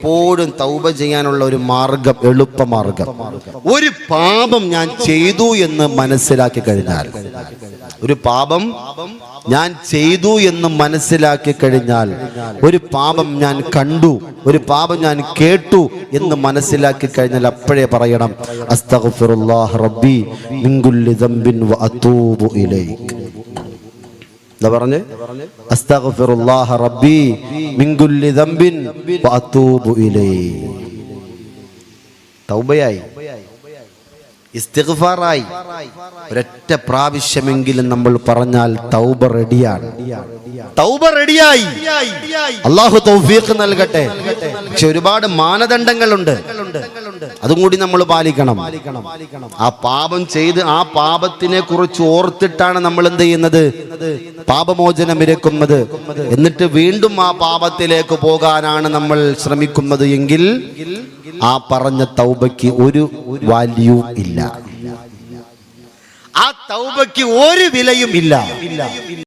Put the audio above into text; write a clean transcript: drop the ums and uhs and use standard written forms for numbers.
എപ്പോഴും തൗബ ചെയ്യാനുള്ള ഒരു മാർഗം, എളുപ്പമാർഗം. ഒരു പാപം ഞാൻ ചെയ്തു എന്ന് മനസ്സിലാക്കി കഴിഞ്ഞാൽ, ഒരു പാപം ഞാൻ ചെയ്തു എന്ന് മനസ്സിലാക്കി കഴിഞ്ഞാൽ, ഒരു പാപം ഞാൻ കണ്ടു, ഒരു പാപം ഞാൻ കേട്ടു എന്ന് മനസ്സിലാക്കി കഴിഞ്ഞാൽ അപ്പോഴേ പറയണം, അസ്തഗ്ഫിറുല്ലാഹ റബ്ബി മിൻ കുല്ലി ദംബിൻ വ അതൂബു ഇലൈക്. എന്താ പറഞ്ഞേ? അസ്തഗ്ഫിറുല്ലാഹ റബ്ബി മിൻ കുല്ലി ദംബിൻ വ അതൂബു ഇലൈക്. തൗബയായി, ഇസ്തിഗ്ഫാറായി. ഒരൊറ്റ പ്രാവശ്യമെങ്കിലും നമ്മൾ പറഞ്ഞാൽ തൗബ റെഡിയാണ്, തൗബ റെഡിയായി. അല്ലാഹു തൗഫീഖ് നൽകട്ടെ. പക്ഷെ ഒരുപാട് മാനദണ്ഡങ്ങളുണ്ട്, അതും കൂടി നമ്മൾ പാലിക്കണം. ആ പാപം ചെയ്ത് ആ പാപത്തിനെ കുറിച്ച് ഓർത്തിട്ടാണ് നമ്മൾ എന്ത് ചെയ്യുന്നത്? പാപമോചനം ഇരക്കുന്നത്. എന്നിട്ട് വീണ്ടും ആ പാപത്തിലേക്ക് പോകാനാണ് നമ്മൾ ശ്രമിക്കുന്നത് എങ്കിൽ ആ പറഞ്ഞ തൗബയ്ക്ക് ഒരു വാല്യൂ ഇല്ല, ആ തൗബയ്ക്ക് ഒരു വിലയും ഇല്ല.